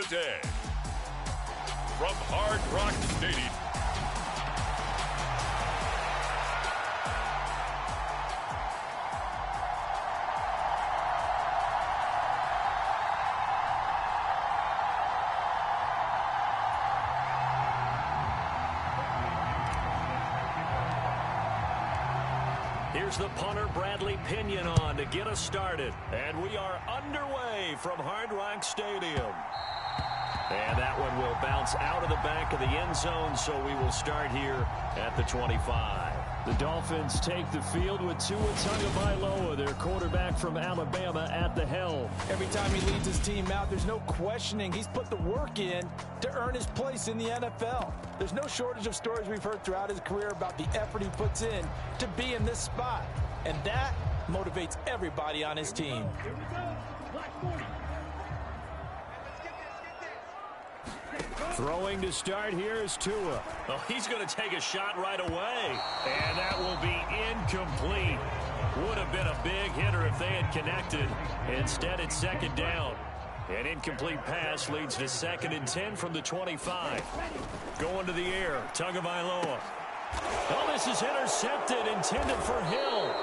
today. From Hard Rock Stadium. Here's the punter, Bradley Pinion, on to get us started. And we are underway from Hard Rock Stadium. And that one will bounce out of the back of the end zone, so we will start here at the 25. The Dolphins take the field with Tua Tagovailoa, their quarterback from Alabama, at the helm. Every time he leads his team out, there's no questioning. He's put the work in to earn his place in the NFL. There's no shortage of stories we've heard throughout his career about the effort he puts in to be in this spot. And that motivates everybody on his team. Throwing to start here is Tua. Oh, he's going to take a shot right away. And that will be incomplete. Would have been a big hitter if they had connected. Instead, it's second down. An incomplete pass leads to 2nd and 10 from the 25. Going to the air, Tagovailoa. Oh, this is intercepted, intended for Hill.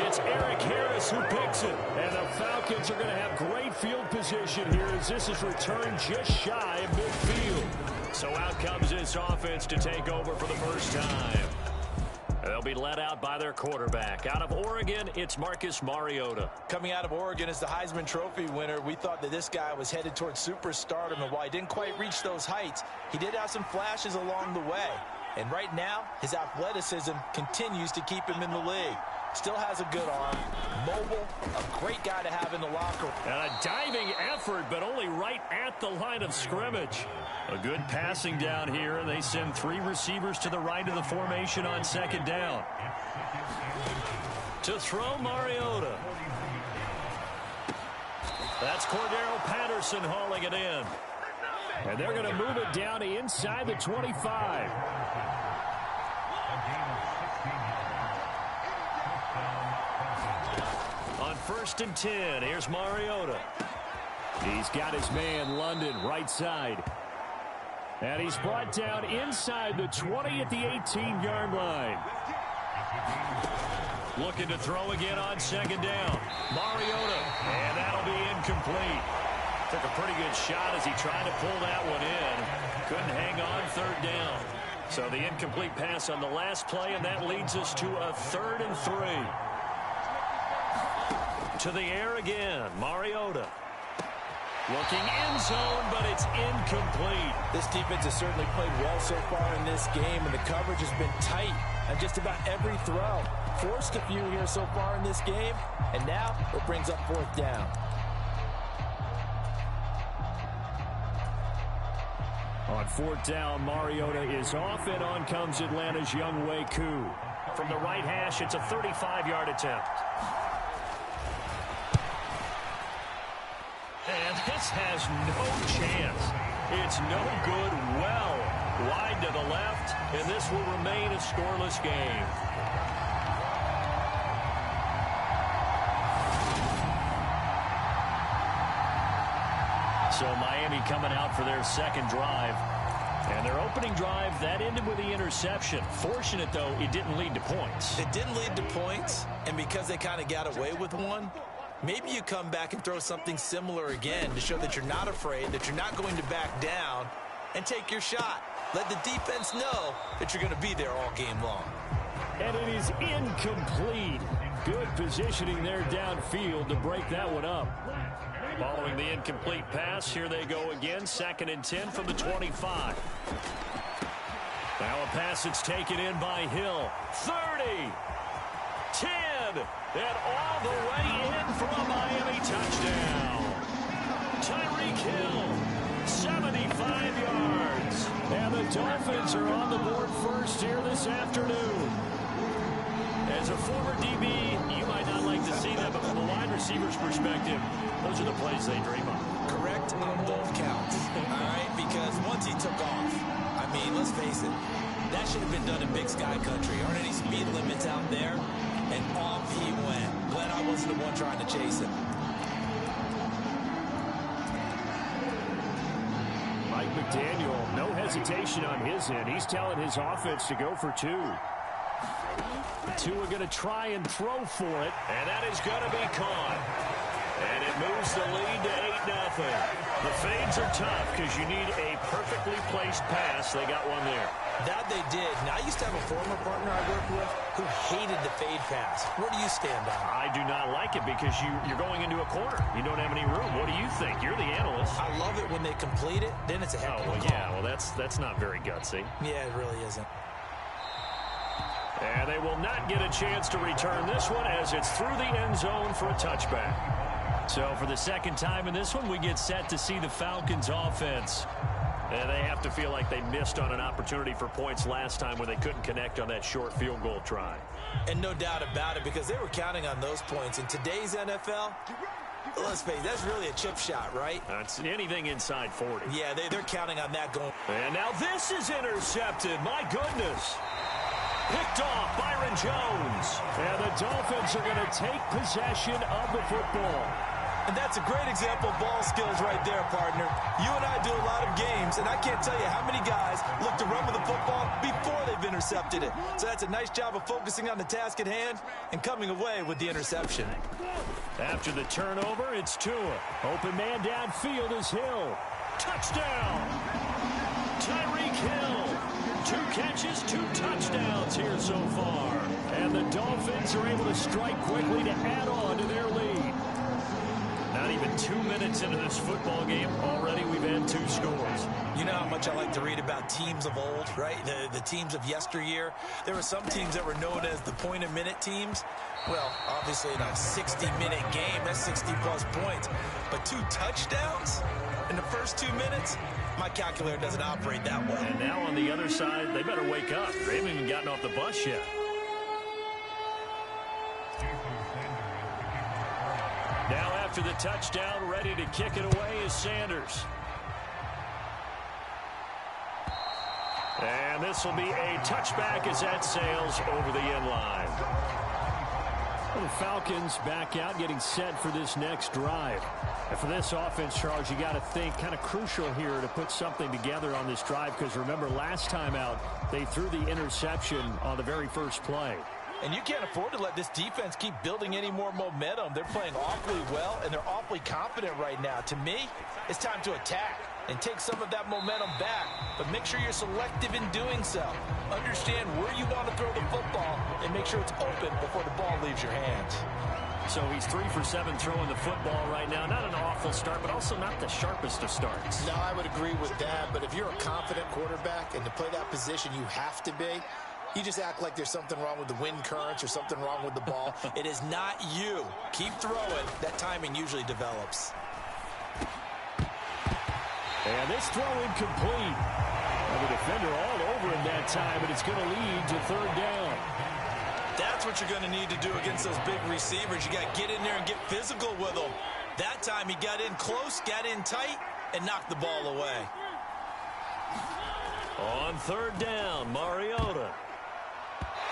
It's Eric Harris who picks it. And the Falcons are going to have great field position here as this is returned just shy of midfield. So out comes this offense to take over for the first time. They'll be led out by their quarterback. Out of Oregon, it's Marcus Mariota. Coming out of Oregon as the Heisman Trophy winner, we thought that this guy was headed towards superstardom, and while he didn't quite reach those heights, he did have some flashes along the way. And right now, his athleticism continues to keep him in the league. Still has a good arm, mobile, a great guy to have in the locker room. And a diving effort, but only right at the line of scrimmage. A good passing down here, and they send 3 receivers to the right of the formation on second down. To throw, Mariota. That's Cordero Patterson hauling it in. And they're going to move it down to inside the 25. On 1st and 10, here's Mariota. He's got his man, London, right side. And he's brought down inside the 20 at the 18-yard line. Looking to throw again on second down. Mariota, and that'll be incomplete. Took a pretty good shot as he tried to pull that one in. Couldn't hang on 3rd down. So the incomplete pass on the last play, and that leads us to a 3rd and 3. To the air again, Mariota. Looking end zone, but it's incomplete. This defense has certainly played well so far in this game, and the coverage has been tight on just about every throw. Forced a few here so far in this game, and now it brings up 4th down. On 4th down, Mariota is off, and on comes Atlanta's Younghoe Koo. From the right hash, it's a 35-yard attempt. And this has no chance. It's no good, well wide to the left, and this will remain a scoreless game. So Miami coming out for their second drive. And their opening drive, that ended with the interception. Fortunate, though, it didn't lead to points. It didn't lead to points, and because they kind of got away with one, maybe you come back and throw something similar again to show that you're not afraid, that you're not going to back down, and take your shot. Let the defense know that you're going to be there all game long. And it is incomplete. Good positioning there downfield to break that one up. Following the incomplete pass, here they go again. 2nd and 10 from the 25. Now a pass that's taken in by Hill. 30. 10. And all the way in for a Miami touchdown. Tyreek Hill, 75 yards. And the Dolphins are on the board first here this afternoon. As a former DB, you might not like to see that, but from a wide receiver's perspective, those are the plays they dream of. Correct on both counts, all right? Because once he took off, I mean, let's face it, that should have been done in Big Sky Country. Aren't any speed limits out there? And off he went. Glad I wasn't the one trying to chase him. McDaniel, no hesitation on his end. He's telling his offense to go for 2. Tua going to try and throw for it, and that is going to be caught. And it moves the lead to 8-0. The fades are tough because you need a perfectly placed pass. They got one there. That they did. Now, I used to have a former partner I worked with who hated the fade pass. Where do you stand on it? I do not like it because you're going into a corner. You don't have any room. What do you think? You're the analyst. I love it when they complete it. Then it's a heck of a call. Yeah, well, that's not very gutsy. Yeah, it really isn't. And they will not get a chance to return this one as it's through the end zone for a touchback. So for the second time in this one, we get set to see the Falcons offense. And they have to feel like they missed on an opportunity for points last time when they couldn't connect on that short field goal try. And no doubt about it, because they were counting on those points. In today's NFL, let's face it, that's really a chip shot, right? That's anything inside 40. Yeah, they're counting on that going. And now this is intercepted. My goodness. Picked off Byron Jones. And the Dolphins are going to take possession of the football. And that's a great example of ball skills right there, partner. You and I do a lot of games, and I can't tell you how many guys look to run with the football before they've intercepted it. So that's a nice job of focusing on the task at hand and coming away with the interception. After the turnover, it's Tua. Open man downfield is Hill. Touchdown! Tyreek Hill. 2 catches, 2 touchdowns here so far. And the Dolphins are able to strike quickly to add on to their lead. Not even 2 minutes into this football game, already we've had 2 scores. You know how much I like to read about teams of old, right? The teams of yesteryear. There were some teams that were known as the point-a-minute teams. Well, obviously in a 60-minute game, that's 60-plus points. But 2 touchdowns in the first 2 minutes? My calculator doesn't operate that way. And now on the other side, they better wake up. They haven't even gotten off the bus yet. Now after the touchdown, ready to kick it away is Sanders. And this will be a touchback as that sails over the end line. Well, the Falcons back out, getting set for this next drive. And for this offense, Charles, you got to think kind of crucial here to put something together on this drive, because remember last time out, they threw the interception on the very first play. And you can't afford to let this defense keep building any more momentum. They're playing awfully well, and they're awfully confident right now. To me, it's time to attack and take some of that momentum back. But make sure you're selective in doing so. Understand where you want to throw the football and make sure it's open before the ball leaves your hands. So he's 3 for 7 throwing the football right now. Not an awful start, but also not the sharpest of starts. No, I would agree with that. But if you're a confident quarterback and to play that position you have to be, you just act like there's something wrong with the wind currents or something wrong with the ball. It is not you. Keep throwing. That timing usually develops. And this throw incomplete. And the defender all over him that time, but it's going to lead to 3rd down. That's what you're going to need to do against those big receivers. You got to get in there and get physical with them. That time he got in close, got in tight, and knocked the ball away. On 3rd down, Mariota.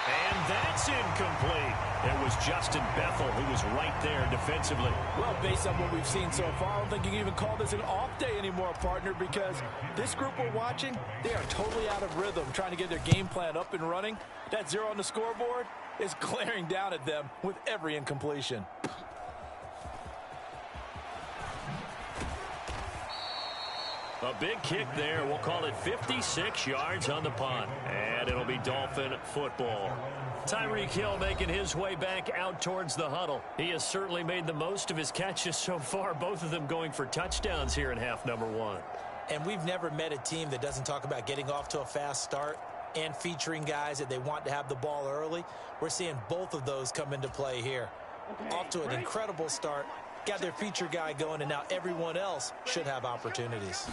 And that's incomplete. It was Justin Bethel who was right there defensively. Well, based on what we've seen so far, I don't think you can even call this an off day anymore, partner, because this group we're watching, they are totally out of rhythm, trying to get their game plan up and running. That 0 on the scoreboard is glaring down at them with every incompletion. A big kick there. We'll call it 56 yards on the punt. And it'll be Dolphin football. Tyreek Hill making his way back out towards the huddle. He has certainly made the most of his catches so far, both of them going for touchdowns here in half number 1. And we've never met a team that doesn't talk about getting off to a fast start and featuring guys that they want to have the ball early. We're seeing both of those come into play here. Off to an incredible start. Got their feature guy going, and now everyone else should have opportunities.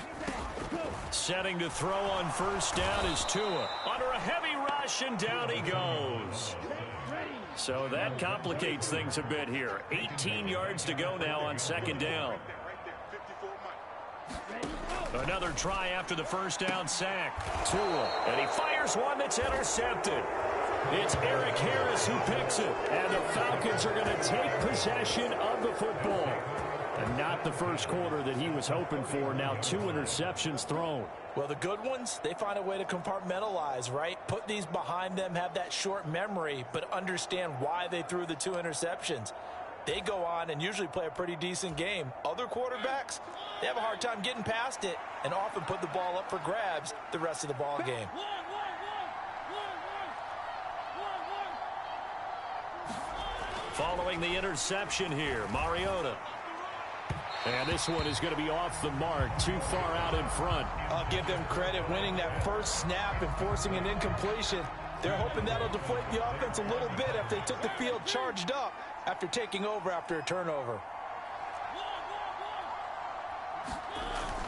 Setting to throw on 1st down is Tua. Under a heavy rush, and down he goes. So that complicates things a bit here. 18 yards to go now on 2nd down. Another try after the 1st down sack. Tua, and he fires one that's intercepted. It's Eric Harris who picks it, and the Falcons are going to take possession of the football. And not the first quarter that he was hoping for. Now 2 interceptions thrown. Well, the good ones, they find a way to compartmentalize, right? Put these behind them, have that short memory, but understand why they threw the 2 interceptions. They go on and usually play a pretty decent game. Other quarterbacks, they have a hard time getting past it and often put the ball up for grabs the rest of the ball game. Following the interception here, Mariota. And this one is going to be off the mark, too far out in front. I'll give them credit winning that first snap and forcing an incompletion. They're hoping that'll deflate the offense a little bit if they took the field charged up after taking over after a turnover.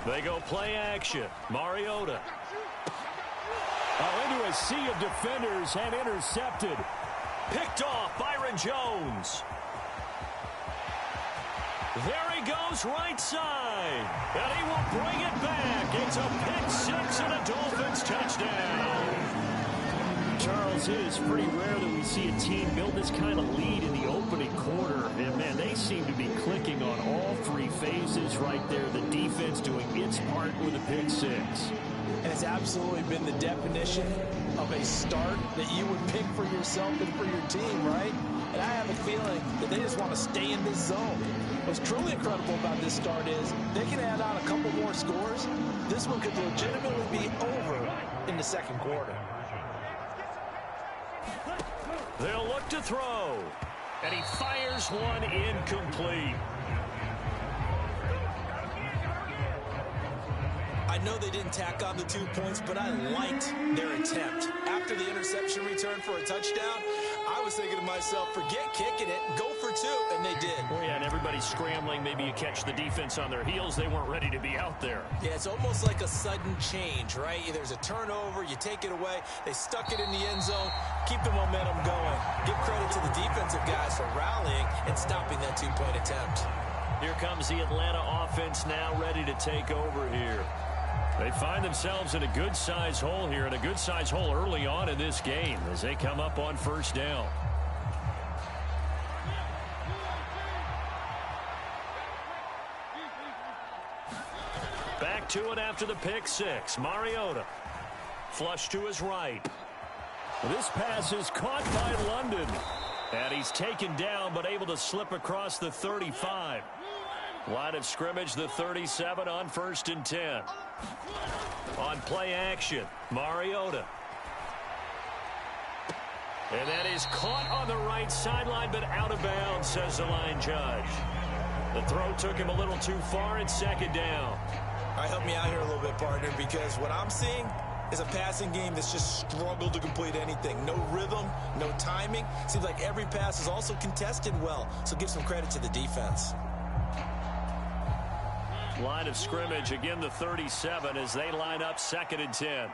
They go play action. Mariota. Oh, into a sea of defenders and intercepted. Picked off Byron Jones. There he goes, right side. And he will bring it back. It's a pick 6 and a Dolphins touchdown. Charles, it is pretty rare that we see a team build this kind of lead in the opening quarter. And, man, they seem to be clicking on all 3 phases right there. The defense doing its part with a pick 6. And it's absolutely been the definition of a start that you would pick for yourself and for your team, right? And I have a feeling that they just want to stay in this zone. What's truly incredible about this start is they can add on a couple more scores. This one could legitimately be over in the second quarter. They'll look to throw. And he fires one incomplete. I know they didn't tack on the 2 points, but I liked their attempt. After the interception return for a touchdown, I was thinking to myself, forget kicking it, go for 2, and they did. Oh, yeah, and everybody's scrambling. Maybe you catch the defense on their heels. They weren't ready to be out there. Yeah, it's almost like a sudden change, right? There's a turnover, you take it away, they stuck it in the end zone, keep the momentum going. Give credit to the defensive guys for rallying and stopping that 2-point attempt. Here comes the Atlanta offense now ready to take over here. They find themselves in a good-sized hole here, and a good-sized hole early on in this game as they come up on first down. Back to it after the pick 6. Mariota. Flush to his right. This pass is caught by London. And he's taken down but able to slip across the 35. Line of scrimmage, the 37 on 1st and 10. On play action, Mariota. And that is caught on the right sideline, but out of bounds, says the line judge. The throw took him a little too far. It's 2nd down. All right, help me out here a little bit, partner, because what I'm seeing is a passing game that's just struggled to complete anything. No rhythm, no timing. Seems like every pass is also contested well, so give some credit to the defense. Line of scrimmage, again the 37 as they line up 2nd and 10.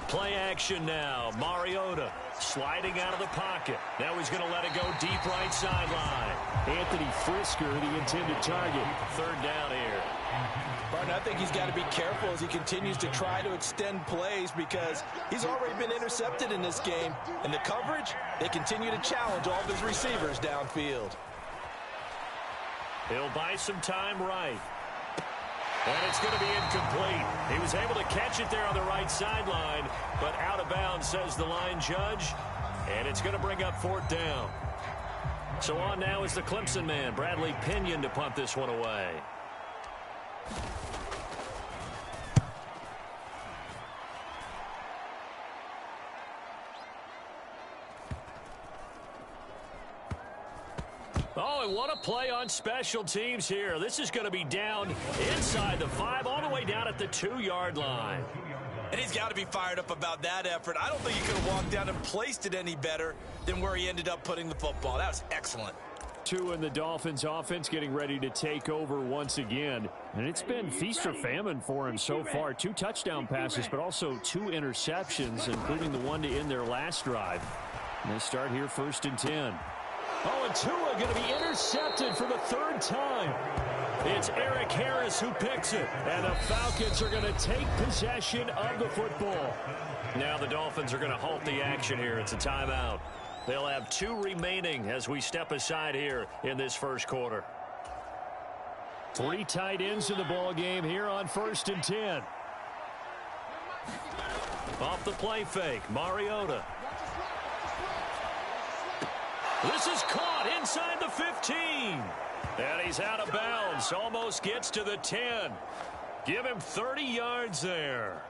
Play action now. Mariota sliding out of the pocket. Now he's going to let it go deep right sideline. Anthony Frisker, the intended target. 3rd down here. Barton, I think he's got to be careful as he continues to try to extend plays because he's already been intercepted in this game. And the coverage, they continue to challenge all of his receivers downfield. He'll buy some time right. And it's going to be incomplete. He was able to catch it there on the right sideline, but out of bounds, says the line judge. And it's going to bring up 4th down. So on now is the Clemson man, Bradley Pinion, to punt this one away. Oh, and what a play on special teams here. This is going to be down inside the 5, all the way down at the 2-yard line. And he's got to be fired up about that effort. I don't think he could have walked down and placed it any better than where he ended up putting the football. That was excellent. 2 in the Dolphins offense getting ready to take over once again. And it's been feast or famine for him so far. 2 touchdown passes, but also 2 interceptions, including the one to end their last drive. And they start here 1st and 10. Oh, and Tua going to be intercepted for the 3rd time. It's Eric Harris who picks it. And the Falcons are going to take possession of the football. Now the Dolphins are going to halt the action here. It's a timeout. They'll have 2 remaining as we step aside here in this 1st quarter. Three tight ends in the ball game here on 1st and 10. Off the play fake, Mariota. This is caught inside the 15. And he's out of bounds. Almost gets to the 10. Give him 30 yards there.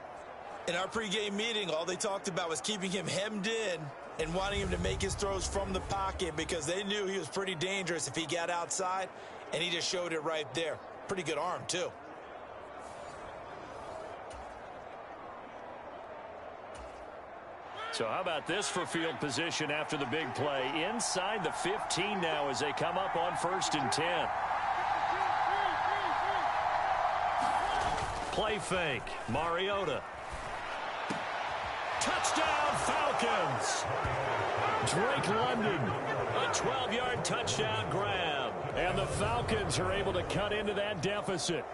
In our pregame meeting, all they talked about was keeping him hemmed in and wanting him to make his throws from the pocket because they knew he was pretty dangerous if he got outside, and he just showed it right there. Pretty good arm, too. So how about this for field position after the big play? Inside the 15 now as they come up on 1st and 10. Play fake, Mariota. Touchdown, Falcons! Drake London, a 12-yard touchdown grab. And the Falcons are able to cut into that deficit.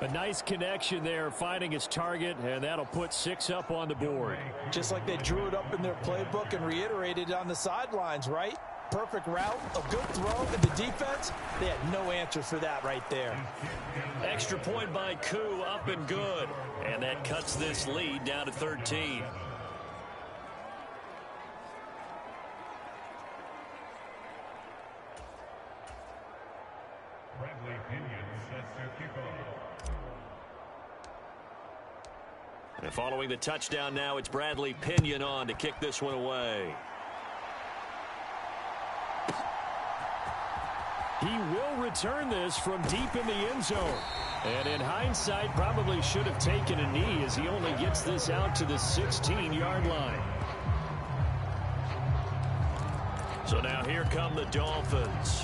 A nice connection there, finding his target, and that'll put 6 up on the board. Just like they drew it up in their playbook and reiterated it on the sidelines, right? Perfect route, a good throw, and the defense, they had no answer for that right there. Extra point by Koo, up and good. And that cuts this lead down to 13. And following the touchdown now, it's Bradley Pinion on to kick this one away. He will return this from deep in the end zone. And in hindsight, probably should have taken a knee as he only gets this out to the 16-yard line. So now here come the Dolphins.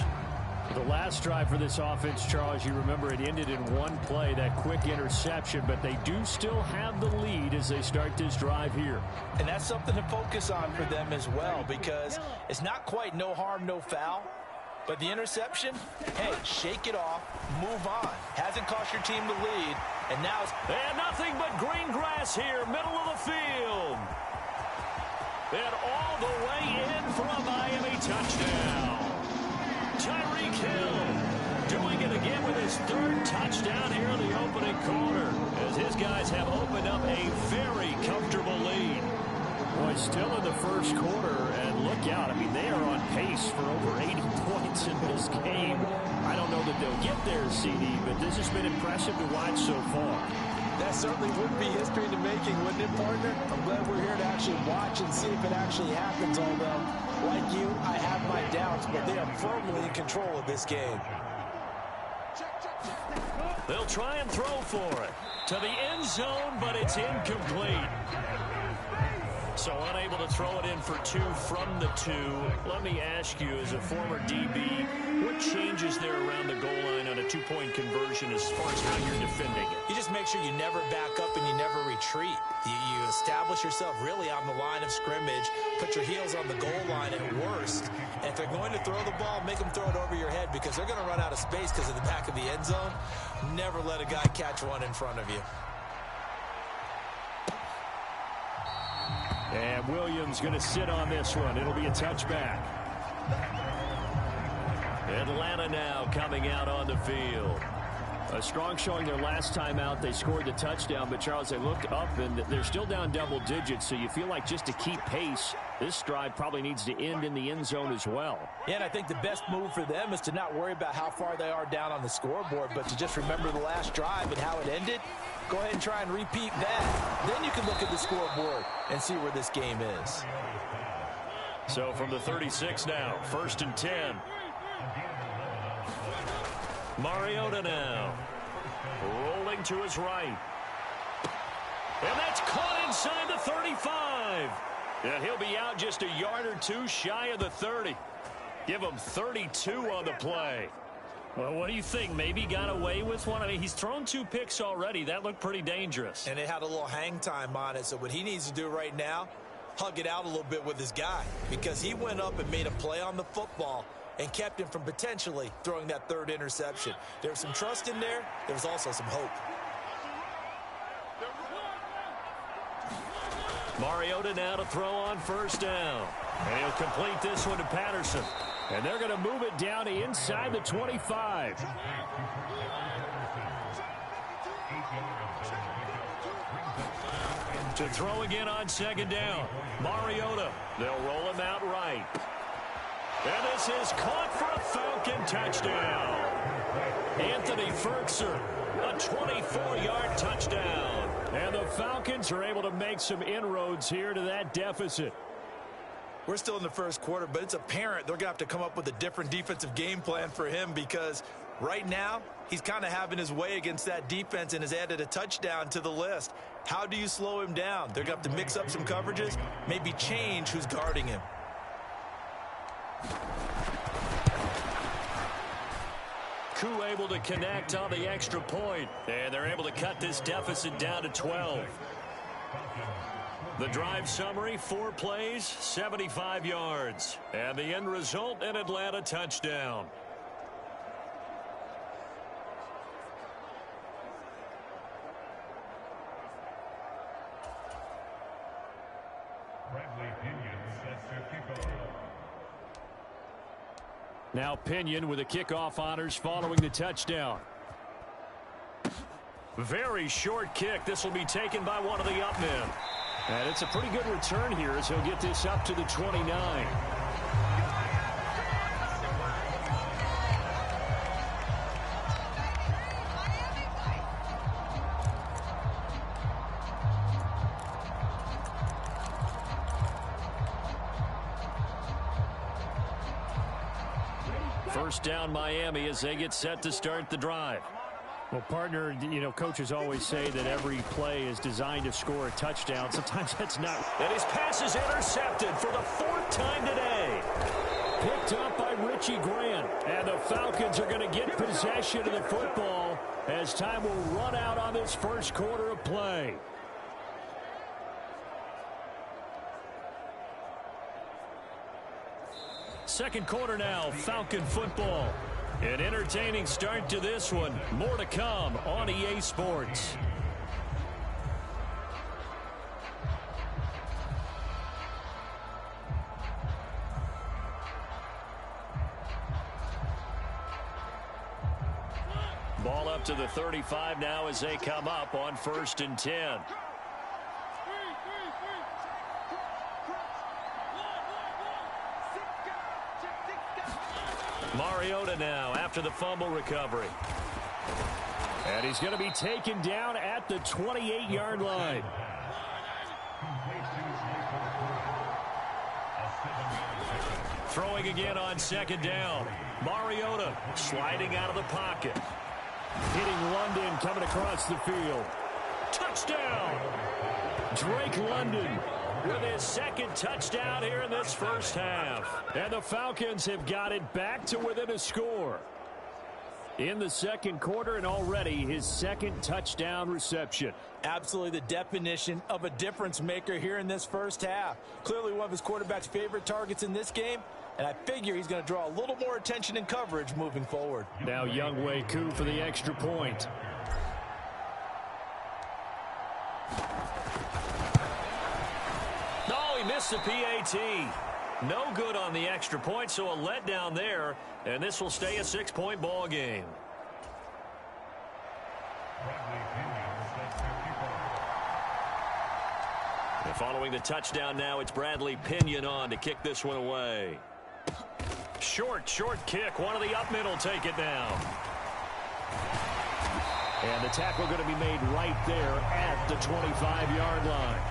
The last drive for this offense, Charles, you remember it ended in one play, that quick interception, but they do still have the lead as they start this drive here. And that's something to focus on for them as well, because it's not quite no harm, no foul, but the interception, hey, shake it off, move on. Hasn't cost your team the lead, and now it's... And nothing but green grass here, middle of the field. And all the way in for a Miami touchdown. Tyreek Hill doing it again with his 3rd touchdown here in the opening quarter as his guys have opened up a very comfortable lead. Boy, still in the first quarter, and look out. I mean, they are on pace for over 80 points in this game. I don't know that they'll get there, CD, but this has been impressive to watch so far. That certainly would be history in the making, wouldn't it, partner? I'm glad we're here to actually watch and see if it actually happens, although, like you, I have my doubts, but they are firmly in control of this game. They'll try and throw for it to the end zone, but it's incomplete. So unable to throw it in for 2 from the 2. Let me ask you, as a former DB, what changes there around the goal line on a 2-point conversion as far as how you're defending it? You just make sure you never back up and you never retreat. You establish yourself really on the line of scrimmage, put your heels on the goal line at worst, and if they're going to throw the ball, make them throw it over your head because they're going to run out of space because of the back of the end zone. Never let a guy catch one in front of you. And Williams going to sit on this one. It'll be a touchback. Atlanta now coming out on the field. A strong showing their last time out. They scored the touchdown, but Charles, they looked up and they're still down double digits, so you feel like just to keep pace, this drive probably needs to end in the end zone as well. Yeah, and I think the best move for them is to not worry about how far they are down on the scoreboard, but to just remember the last drive and how it ended. Go ahead and try and repeat that. Then you can look at the scoreboard and see where this game is. So from the 36 now, 1st and 10. Mariota now. Rolling to his right. And that's caught inside the 35. And he'll be out just a yard or 2 shy of the 30. Give him 32 on the play. Well, what do you think? Maybe got away with one? I mean, he's thrown 2 picks already. That looked pretty dangerous. And it had a little hang time on it. So what he needs to do right now, hug it out a little bit with his guy. Because he went up and made a play on the football and kept him from potentially throwing that 3rd interception. There was some trust in there. There was also some hope. Mariota now to throw on 1st down. And he'll complete this one to Patterson. And they're going to move it down to inside the 25. To throw again on second down. Mariota. They'll roll him out right. And this is caught for a Falcon touchdown. Anthony Ferkser, a 24-yard touchdown. And the Falcons are able to make some inroads here to that deficit. We're still in the first quarter, but it's apparent they're going to have to come up with a different defensive game plan for him because right now he's kind of having his way against that defense and has added a touchdown to the list. How do you slow him down? They're going to have to mix up some coverages, maybe change who's guarding him. Koo able to connect on the extra point, and they're able to cut this deficit down to 12. The drive summary, 4 plays, 75 yards. And the end result, an Atlanta touchdown. Now Pinion with the kickoff honors following the touchdown. Very short kick. This will be taken by one of the up men. And it's a pretty good return here as he'll get this up to the 29. First down Miami as they get set to start the drive. Well, partner, you know, coaches always say that every play is designed to score a touchdown. Sometimes that's not. And his pass is intercepted for the 4th time today. Picked up by Richie Grant. And the Falcons are going to get possession of the football as time will run out on this first quarter of play. Second quarter now, Falcon football. An entertaining start to this one. More to come on EA Sports. Ball up to the 35 now as they come up on 1st and 10. Mariota now after the fumble recovery. And he's going to be taken down at the 28-yard line. Throwing again on second down. Mariota sliding out of the pocket. Hitting London coming across the field. Touchdown! Drake London with his 2nd touchdown here in this first half. And the Falcons have got it back to within a score in the second quarter, and already his 2nd touchdown reception. Absolutely the definition of a difference maker here in this first half. Clearly one of his quarterback's favorite targets in this game, and I figure he's going to draw a little more attention and coverage moving forward. Now Younghoe Koo for the extra point. Missed the PAT. No good on the extra point, so a letdown there, and this will stay a 6-point ball game. And following the touchdown now, it's Bradley Pinion on to kick this one away. Short kick. One of the up men will take it now. And the tackle going to be made right there at the 25-yard line.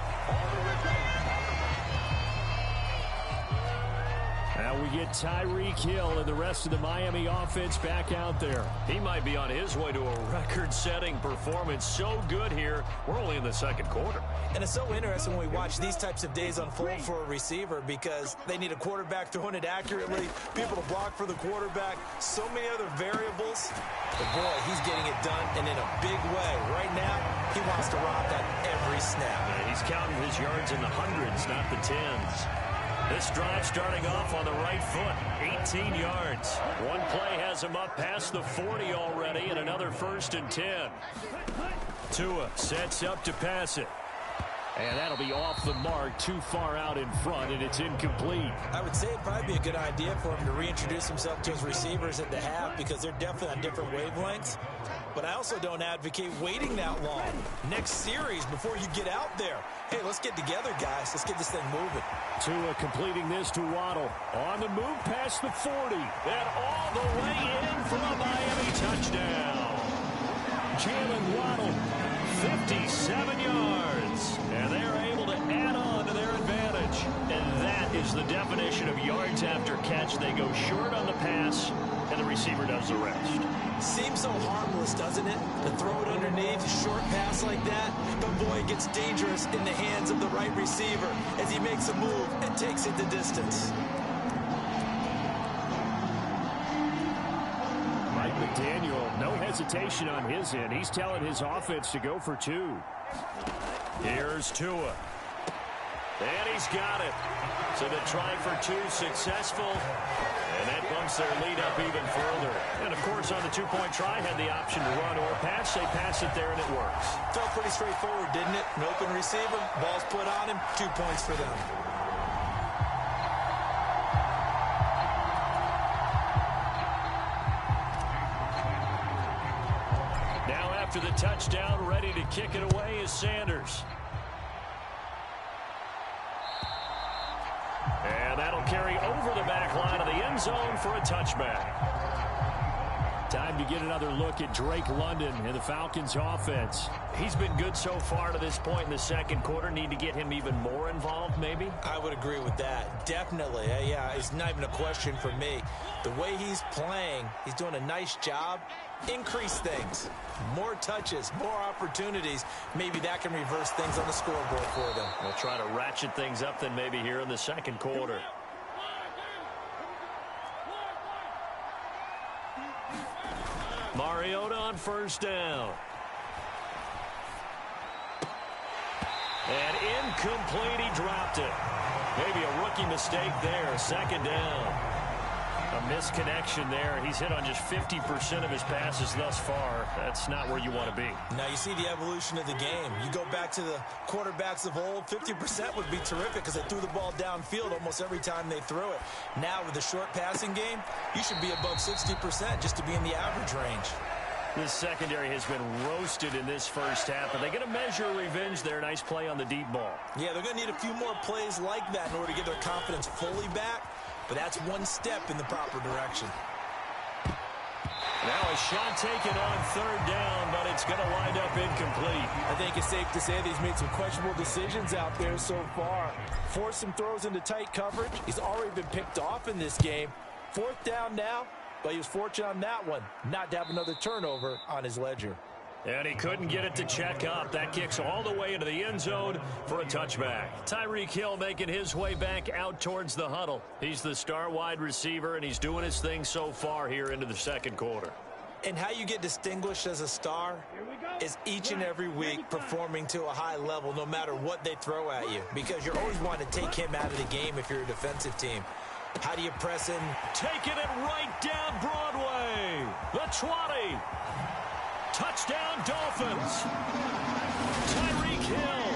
Now we get Tyreek Hill and the rest of the Miami offense back out there. He might be on his way to a record-setting performance. So good here. We're only in the second quarter. And it's so interesting when we watch these types of days unfold for a receiver because they need a quarterback throwing it accurately, people to block for the quarterback, so many other variables. But boy, he's getting it done and in a big way. Right now, he wants to rock on every snap. Yeah, he's counting his yards in the hundreds, not the tens. This drive starting off on the right foot, 18 yards. One play has him up past the 40 already, and another 1st and 10. Tua sets up to pass it. And that'll be off the mark, too far out in front, and it's incomplete. I would say it'd probably be a good idea for him to reintroduce himself to his receivers at the half because they're definitely on different wavelengths. But I also don't advocate waiting that long. Next series before you get out there. Hey, let's get together, guys. Let's get this thing moving. Tua completing this to Waddle. On the move past the 40. And all the way in for a Miami touchdown. Jalen Waddle, 57 yards. And they're able to add on to their advantage. And that is the definition of yards after catch. They go short on the pass, and the receiver does the rest. Seems so harmless, doesn't it? To throw it underneath, a short pass like that. But boy, it gets dangerous in the hands of the right receiver as he makes a move and takes it the distance. Mike McDaniel, no hesitation on his end. He's telling his offense to go for two. Here's Tua. And he's got it. So the try for two successful. And that bumps their lead up even further. And, of course, on the two-point try, had the option to run or pass. They pass it there, and it works. Felt pretty straightforward, didn't it? An open receiver, ball's put on him, 2 points for them. Now after the touchdown, ready to kick it away is Sanders. And that'll carry over the back line of the end zone for a touchback. Time to get another look at Drake London and the Falcons offense. He's been good so far to this point in the second quarter. Need to get him even more involved, maybe? I would agree with that. Definitely. Yeah, it's not even a question for me. The way he's playing, he's doing a nice job. Increase things. More touches, more opportunities. Maybe that can reverse things on the scoreboard for them. We'll try to ratchet things up then maybe here in the second quarter. Mariota on first down. And incomplete, he dropped it. Maybe a rookie mistake there, second down. A misconnection there. He's hit on just 50% of his passes thus far. That's not where you want to be. Now you see the evolution of the game. You go back to the quarterbacks of old, 50% would be terrific because they threw the ball downfield almost every time they threw it. Now with the short passing game, you should be above 60% just to be in the average range. This secondary has been roasted in this first half, but they're going to measure revenge there. Nice play on the deep ball. Yeah, they're going to need a few more plays like that in order to get their confidence fully back. But that's one step in the proper direction. Now a shot taken on third down, but it's going to wind up incomplete. I think it's safe to say that he's made some questionable decisions out there so far. Forced some throws into tight coverage. He's already been picked off in this game. Fourth down now, but he was fortunate on that one not to have another turnover on his ledger. And he couldn't get it to check up. That kicks all the way into the end zone for a touchback. Tyreek Hill making his way back out towards the huddle. He's the star wide receiver, and he's doing his thing so far here into the second quarter. And how you get distinguished as a star is each and every week performing to a high level no matter what they throw at you, because you're always wanting to take him out of the game if you're a defensive team. How do you press in? Taking it right down Broadway. The 20. Touchdown, Dolphins. Tyreek Hill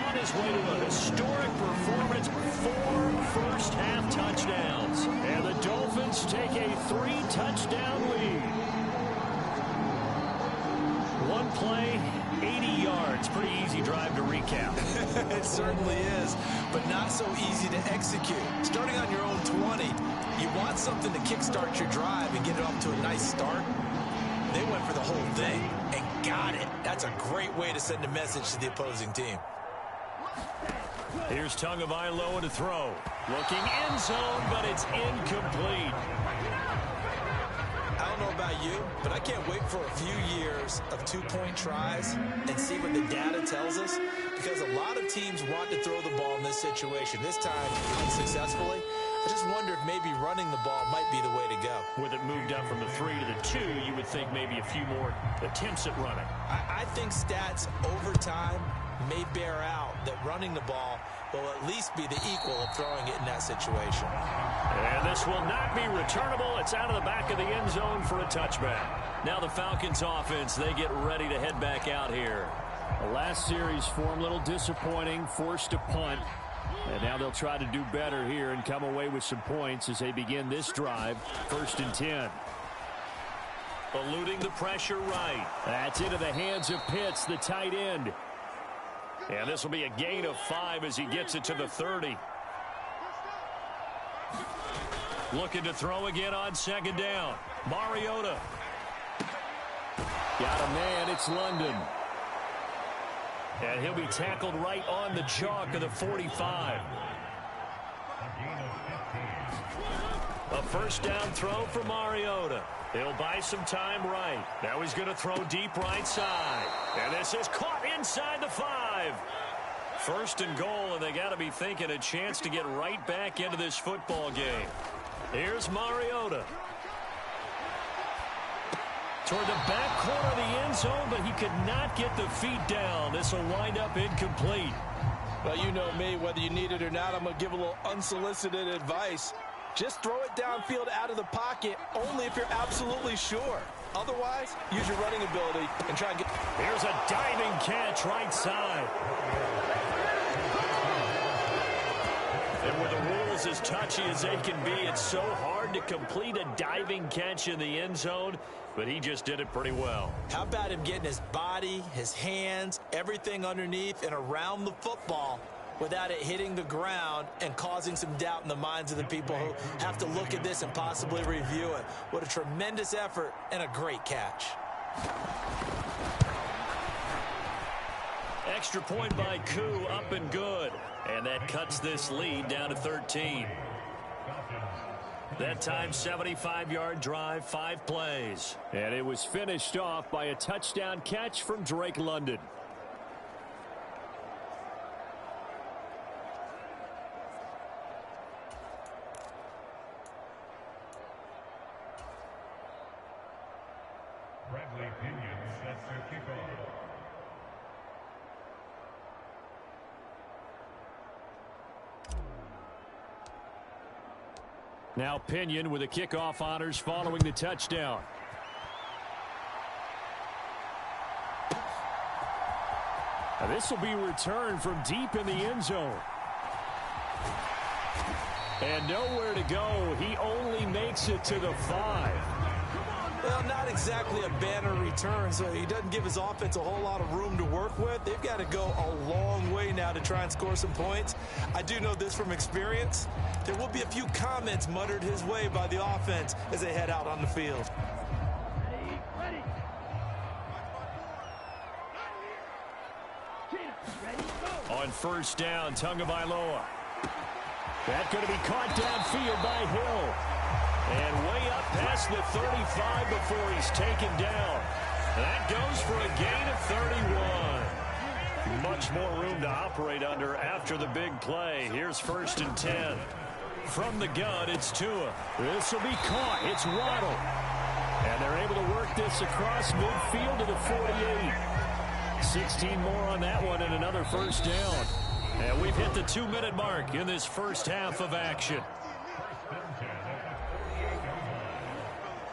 on his way to a historic performance. 4 first-half touchdowns. And the Dolphins take a 3-touchdown lead. One play, 80 yards. Pretty easy drive to recap. It certainly is, but not so easy to execute. Starting on your own 20, you want something to kickstart your drive and get it off to a nice start. They went for the whole thing and got it. That's a great way to send a message to the opposing team. Here's Tagovailoa to throw. Looking end zone, but it's incomplete. I don't know about you, but I can't wait for a few years of two-point tries and see what the data tells us, because a lot of teams want to throw the ball in this situation. This time, unsuccessfully. I just wonder if maybe running the ball might be the way to go. With it moved up from the 3 to the 2, you would think maybe a few more attempts at running. I think stats over time may bear out that running the ball will at least be the equal of throwing it in that situation. And this will not be returnable. It's out of the back of the end zone for a touchback. Now the Falcons offense, they get ready to head back out here. The last series for him, a little disappointing, forced to punt. And now they'll try to do better here and come away with some points as they begin this drive. 1st and 10. Eluding the pressure right. That's into the hands of Pitts, the tight end. And this will be a gain of 5 as he gets it to the 30. Looking to throw again on 2nd down. Mariota. Got a man, it's London. And he'll be tackled right on the chalk of the 45. A 1st down throw for Mariota. He'll buy some time right. Now he's going to throw deep right side. And this is caught inside the 5. 1st and goal, and they got to be thinking a chance to get right back into this football game. Here's Mariota. Toward the back corner of the end zone, but he could not get the feet down. This will wind up incomplete. Well, you know me, whether you need it or not, I'm going to give a little unsolicited advice. Just throw it downfield out of the pocket, only if you're absolutely sure. Otherwise, use your running ability and try and get... Here's a diving catch right side. And with the rules as touchy as they can be, it's so hard to complete a diving catch in the end zone, but he just did it pretty well. How about him getting his body, his hands, everything underneath and around the football without it hitting the ground and causing some doubt in the minds of the people who have to look at this and possibly review it. What a tremendous effort and a great catch. Extra point by Koo, up and good. And that cuts this lead down to 13. That time, 75-yard drive, 5 plays. And it was finished off by a touchdown catch from Drake London. Bradley Pinion sets their kickoff. Now Pinion with the kickoff honors following the touchdown. Now this will be returned from deep in the end zone. And nowhere to go. He only makes it to the 5. Well, not exactly a banner return, so he doesn't give his offense a whole lot of room to work with. They've got to go a long way now to try and score some points. I do know this from experience. There will be a few comments muttered his way by the offense as they head out on the field. On 1st down, Tagovailoa. That's going to be caught downfield by Hill. And way up past the 35 before he's taken down. That goes for a gain of 31. Much more room to operate under after the big play. Here's 1st and 10. From the gun, it's Tua. This will be caught. It's Waddle. And they're able to work this across midfield to the 48. 16 more on that one and another 1st down. And we've hit the 2-minute mark in this first half of action.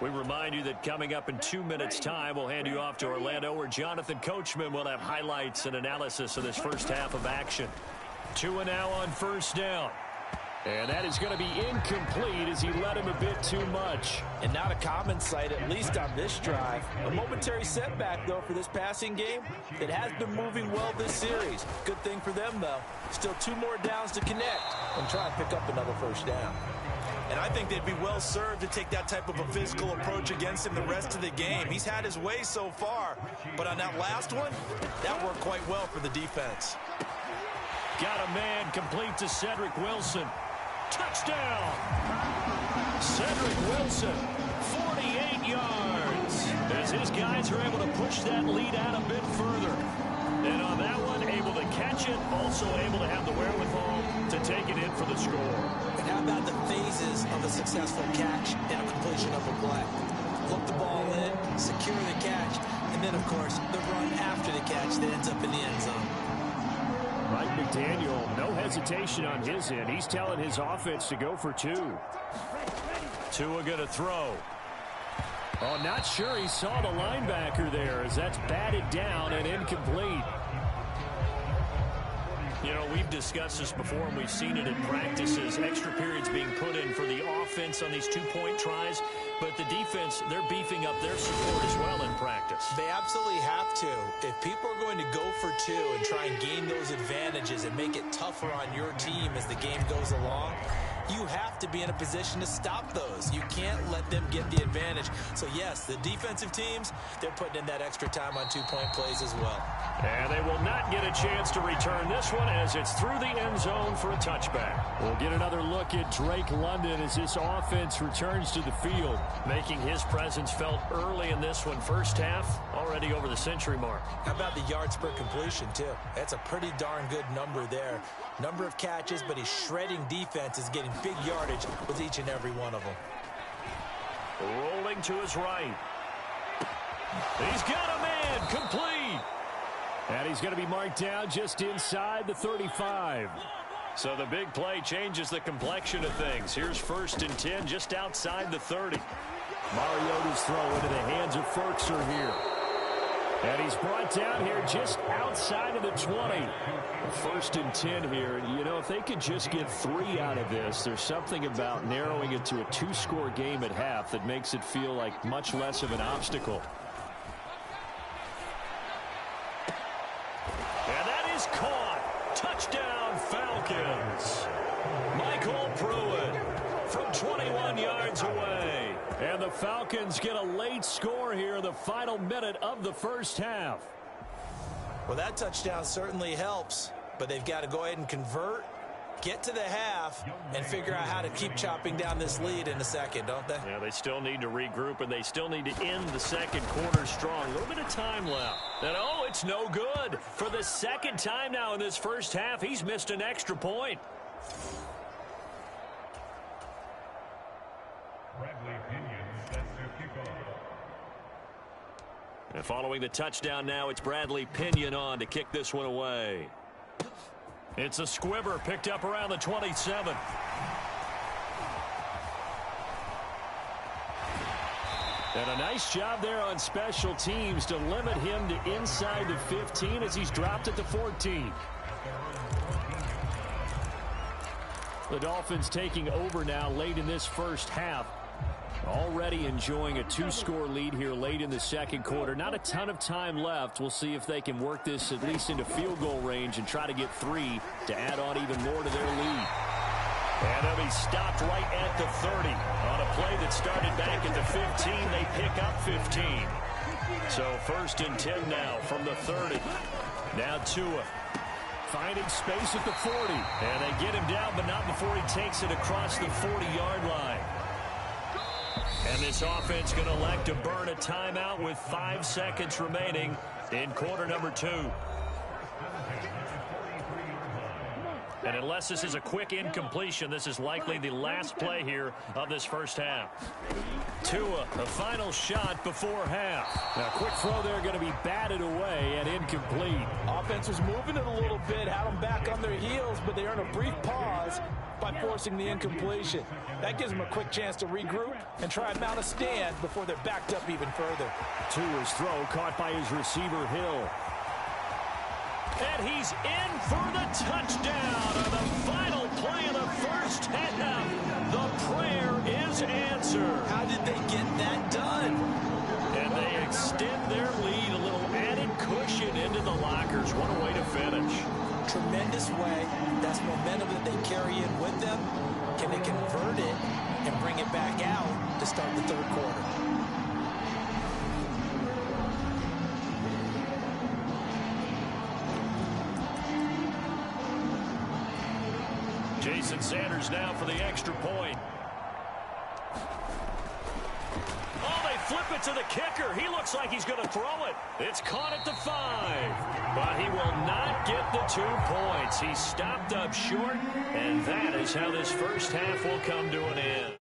We remind you that coming up in 2 minutes' time, we'll hand you off to Orlando, where Jonathan Coachman will have highlights and analysis of this first half of action. Tua now on 1st down. And that is going to be incomplete as he led him a bit too much. And not a common sight, at least on this drive. A momentary setback, though, for this passing game. It has been moving well this series. Good thing for them, though. Still 2 more downs to connect and try and pick up another 1st down. And I think they'd be well served to take that type of a physical approach against him the rest of the game. He's had his way so far, but on that last one, that worked quite well for the defense. Got a man complete to Cedric Wilson. Touchdown! Cedric Wilson, 48 yards. As his guys are able to push that lead out a bit further. And on that one, able to catch it, also able to have the wherewithal to take it in for the score. And how about the phases of a successful catch and a completion of a play? Look the ball in, secure the catch, and then, of course, the run after the catch that ends up in the end zone. Mike McDaniel, no hesitation on his end. He's telling his offense to go for 2. Tua going to throw. Oh, not sure he saw the linebacker there as that's batted down and incomplete. You know, we've discussed this before, and we've seen it in practices. Extra periods being put in for the offense on these two-point tries. But the defense, they're beefing up their support as well in practice. They absolutely have to. If people are going to go for two and try and gain those advantages and make it tougher on your team as the game goes along, you have to be in a position to stop those. You can't let them get the advantage. So, yes, the defensive teams, they're putting in that extra time on two-point plays as well. And they will not get a chance to return this one as it's through the end zone for a touchback. We'll get another look at Drake London as this offense returns to the field. Making his presence felt early in this one. First half, already over the century mark. How about the yards per completion, too? That's a pretty darn good number there. Number of catches, but his shredding defense is getting big yardage with each and every one of them. Rolling to his right. He's got a man, complete. And he's going to be marked down just inside the 35. So the big play changes the complexion of things. Here's 1st and 10 just outside the 30. Mariota's throw into the hands of Ferkser here. And he's brought down here just outside of the 20. 1st and 10 here. And, you know, if they could just get 3 out of this, there's something about narrowing it to a 2-score game at half that makes it feel like much less of an obstacle. And that is caught. Touchdown, Falcons. Michael Pruitt from 21 yards away. And the Falcons get a late score here in the final minute of the first half. Well, that touchdown certainly helps, but they've got to go ahead and convert, get to the half, and figure out how to keep chopping down this lead in a second, don't they? Yeah, they still need to regroup, and they still need to end the second quarter strong. A little bit of time left. And, oh, it's no good. For the second time now in this first half, he's missed an extra point. Bradley Pinion sets the kickoff. And following the touchdown now, it's Bradley Pinion on to kick this one away. It's a squibber picked up around the 27. And a nice job there on special teams to limit him to inside the 15 as he's dropped at the 14. The Dolphins taking over now late in this first half. Already enjoying a 2-score lead here late in the second quarter. Not a ton of time left. We'll see if they can work this at least into field goal range and try to get 3 to add on even more to their lead. And he'll be stopped right at the 30. On a play that started back at the 15, they pick up 15. So 1st and 10 now from the 30. Now Tua finding space at the 40. And they get him down, but not before he takes it across the 40-yard line. And this offense going to elect to burn a timeout with 5 seconds remaining in quarter number 2. And unless this is a quick incompletion, this is likely the last play here of this first half. Tua, a final shot before half. Now, quick throw there going to be batted away and incomplete. Offense was moving it a little bit, had them back on their heels, but they earn a brief pause by forcing the incompletion. That gives them a quick chance to regroup and try and mount a stand before they're backed up even further. Tua's throw caught by his receiver, Hill. And he's in for the touchdown on the final play of the first half. The prayer is answered. How did they get that done? And they extend their lead, a little added cushion into the lockers. What a way to finish. Tremendous way. That's momentum that they carry in with them. Can they convert it and bring it back out to start the third quarter? Jason Sanders now for the extra point. Oh, they flip it to the kicker. He looks like he's going to throw it. It's caught at the 5. But he will not get the 2 points. He stopped up short, and that is how this first half will come to an end.